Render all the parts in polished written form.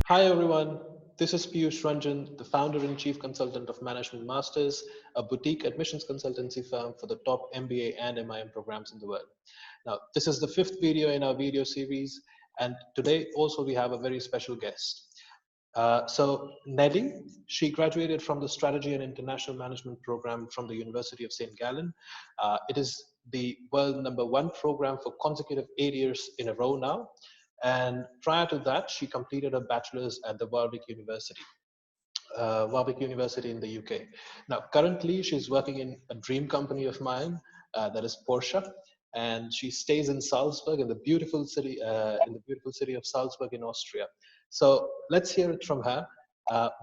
Hi everyone, this is Piyush Ranjan, the founder and chief consultant of Management Masters, a boutique admissions consultancy firm for the top MBA and MIM programs in the world. Now, this is the fifth video in our video series, and today also we have a very special guest. Neli, she graduated from the Strategy and International Management program from the University of St Gallen. It is the world number one program for consecutive 8 years in a row now. And prior to that, she completed a bachelor's at the Warwick University in the UK. Now, currently, she's working in a dream company of mine, that is Porsche, and she stays in Salzburg, in the beautiful city of Salzburg in Austria. So let's hear it from her.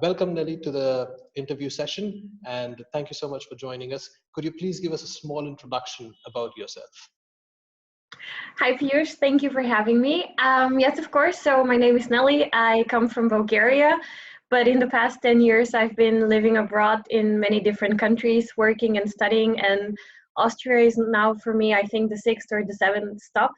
Welcome, Nelly, to the interview session, and thank you so much for joining us. Could you please give us a small introduction about yourself? Hi, Piyush. Thank you for having me. Yes, of course. So my name is Neli. I come from Bulgaria, but in the past 10 years, I've been living abroad in many different countries, working and studying. And Austria is now, for me, I think the sixth or the seventh stop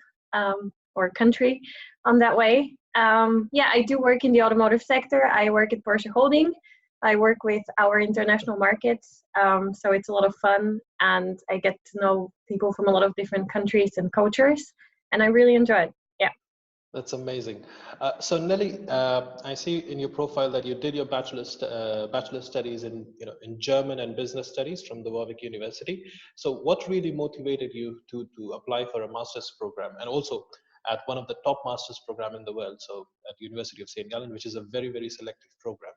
or country on that way. Yeah, I do work in the automotive sector. I work at Porsche Holding. I work with our international markets, so it's a lot of fun, and I get to know people from a lot of different countries and cultures, and I really enjoy it. Yeah. That's amazing. So Nelly, I see in your profile that you did your bachelor studies in German and business studies from the Warwick University. So what really motivated you to apply for a master's program, and also at one of the top master's program in the world, so at University of St Gallen, which is a very selective program?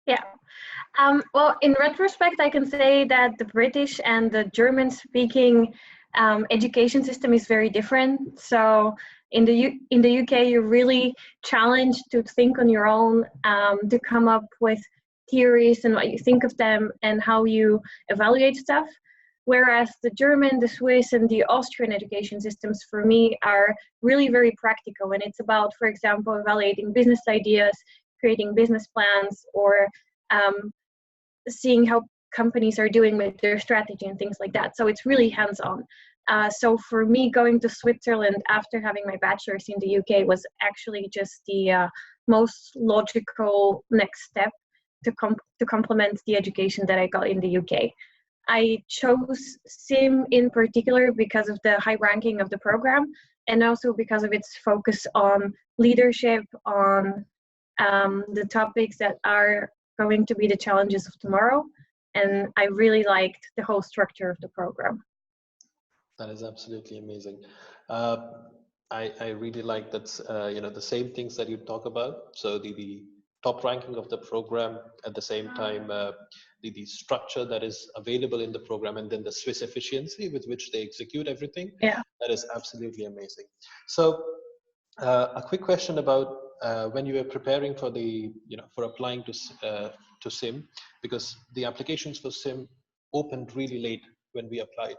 Yeah. Well, in retrospect, I can say that the British and the German-speaking education system is very different. So in the UK, you're really challenged to think on your own, to come up with theories and what you think of them and how you evaluate stuff. Whereas the German, the Swiss, and the Austrian education systems, for me, are really very practical. And it's about, for example, evaluating business ideas, creating business plans, or seeing how companies are doing with their strategy and things like that. So it's really hands-on. So for me, going to Switzerland after having my bachelor's in the UK was actually just the most logical next step to complement the education that I got in the UK. I chose SIM in particular because of the high ranking of the program, and also because of its focus on leadership, on the topics that are going to be the challenges of tomorrow. And I really liked the whole structure of the program. That is absolutely amazing. I really like that, the same things that you talk about. So the top ranking of the program, at the same time, the structure that is available in the program, and then the Swiss efficiency with which they execute everything. Yeah. That is absolutely amazing. So a quick question about when you were preparing for for applying to SIM, because the applications for SIM opened really late when we applied.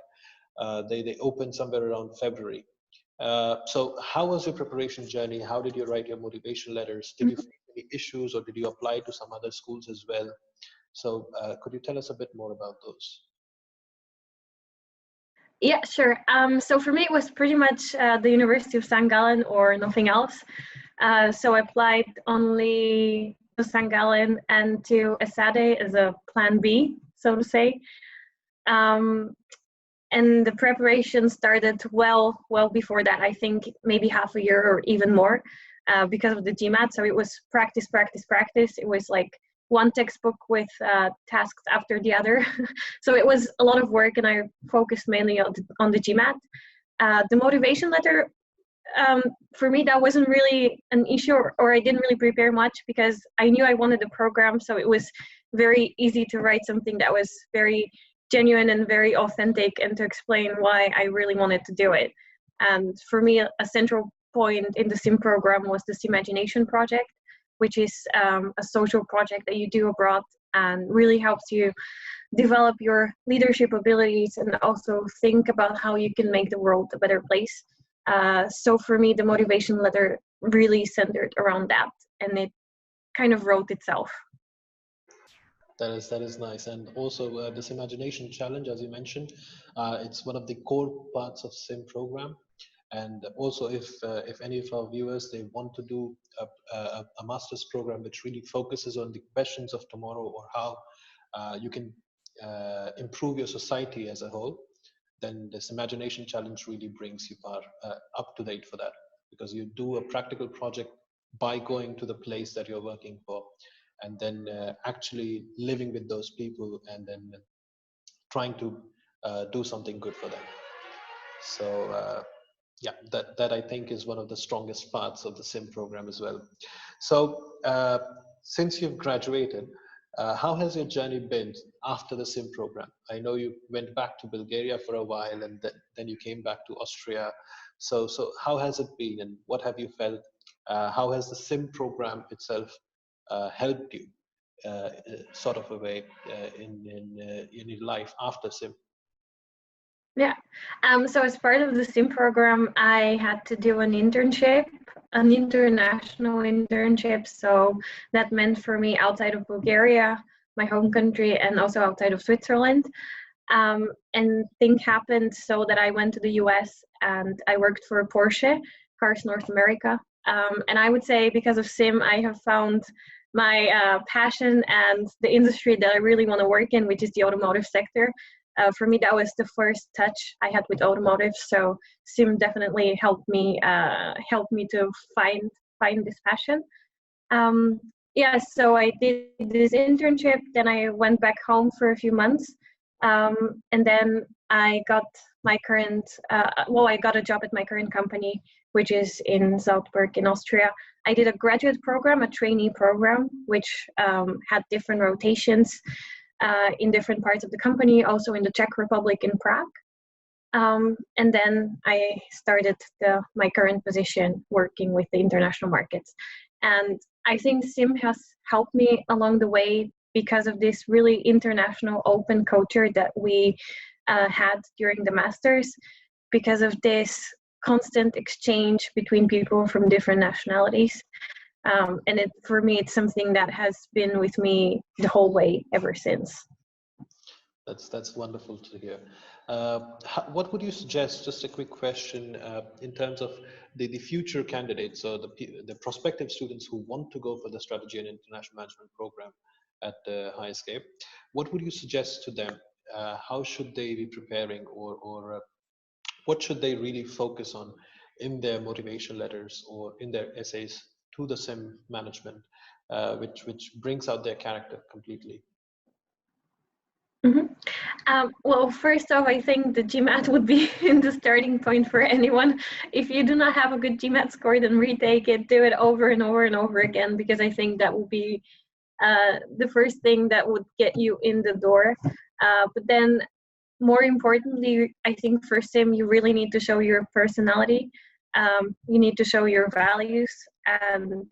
They opened somewhere around February. So how was your preparation journey? How did you write your motivation letters? Did you face any issues, or did you apply to some other schools as well? So could you tell us a bit more about those? Yeah, sure. So for me, it was pretty much the University of St Gallen or nothing else. So I applied only to St Gallen and to ESADE as a plan B, so to say. And the preparation started well before that. I think maybe half a year or even more, because of the GMAT. So it was practice. It was like one textbook with tasks after the other. So it was a lot of work, and I focused mainly on the GMAT. The motivation letter, for me, that wasn't really an issue, or I didn't really prepare much because I knew I wanted the program. So it was very easy to write something that was very genuine and very authentic, and to explain why I really wanted to do it. And for me, a central point in the SIM program was the Simagination project, which is a social project that you do abroad and really helps you develop your leadership abilities and also think about how you can make the world a better place. So for me, the motivation letter really centered around that, and it kind of wrote itself. That is nice. And also this imagination challenge, as you mentioned, it's one of the core parts of SIM program. And also, if any of our viewers, they want to do a master's program which really focuses on the questions of tomorrow, or how you can improve your society as a whole, then this imagination challenge really brings you up to date for that, because you do a practical project by going to the place that you're working for, and then actually living with those people, and then trying to do something good for them. So yeah, that I think is one of the strongest parts of the SIM program as well. So since you've graduated, how has your journey been after the SIM program? I know you went back to Bulgaria for a while, and then you came back to Austria. So how has it been, and what have you felt? How has the SIM program itself helped you, sort of a way, in your life after SIM? Yeah. So as part of the SIM program, I had to do an internship, an international internship. So that meant for me outside of Bulgaria, my home country, and also outside of Switzerland. And things happened so that I went to the US and I worked for Porsche, Cars North America. And I would say because of SIM, I have found my passion and the industry that I really want to work in, which is the automotive sector. For me, that was the first touch I had with automotive. So SIM definitely helped me to find this passion. Yeah, so I did this internship, then I went back home for a few months, and then I got my current, I got a job at my current company, which is in Salzburg in Austria. I did a graduate program, a trainee program, which had different rotations in different parts of the company, also in the Czech Republic in Prague. And then I started my current position working with the international markets. And I think SIM has helped me along the way because of this really international open culture that we had during the masters, because of this constant exchange between people from different nationalities. And for me, it's something that has been with me the whole way ever since. That's wonderful to hear. What would you suggest, just a quick question, in terms of the future candidates, or the prospective students who want to go for the strategy and international management program at HighEscape? What would you suggest to them? How should they be preparing, or what should they really focus on in their motivation letters or in their essays to the SIM management, which brings out their character completely? Mm-hmm. Well, first off, I think the GMAT would be the starting point for anyone. If you do not have a good GMAT score, then retake it, do it over and over and over again, because I think that will be the first thing that would get you in the door. But then, more importantly, I think for SIM, you really need to show your personality. You need to show your values, and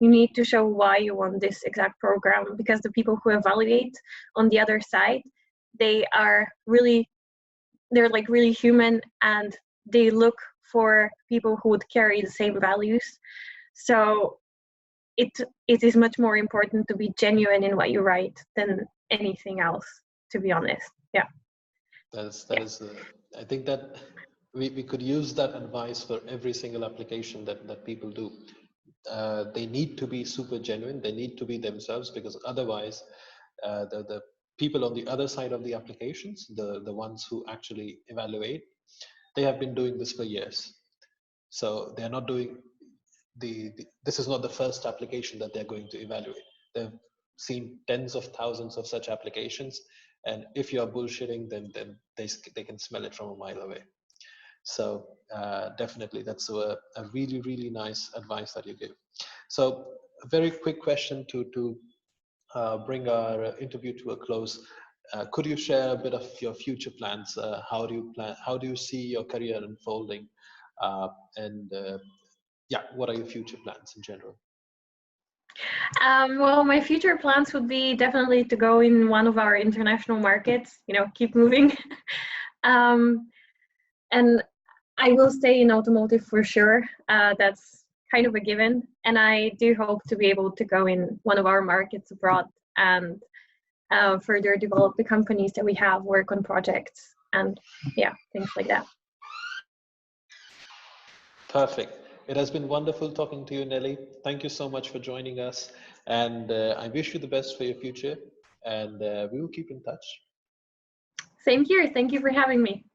you need to show why you want this exact program, because the people who evaluate on the other side, they're like really human, and they look for people who would carry the same values. So it is much more important to be genuine in what you write than anything else, to be honest. Yeah. I think that we could use that advice for every single application that people do. They need to be super genuine. They need to be themselves, because otherwise, the people on the other side of the applications, the ones who actually evaluate, they have been doing this for years. So they're not doing this is not the first application that they're going to evaluate. They've seen tens of thousands of such applications, and if you're bullshitting, then they can smell it from a mile away. So definitely, that's a really nice advice that you give. So a very quick question to bring our interview to a close. Could you share a bit of your future plans? How do you see your career unfolding? And yeah, what are your future plans in general? Well, my future plans would be definitely to go in one of our international markets, keep moving. And I will stay in automotive for sure. That's kind of a given. And I do hope to be able to go in one of our markets abroad and further develop the companies that we have, work on projects, and yeah, things like that. Perfect. It has been wonderful talking to you, Nelly. Thank you so much for joining us. And I wish you the best for your future. And we will keep in touch. Same here. Thank you for having me.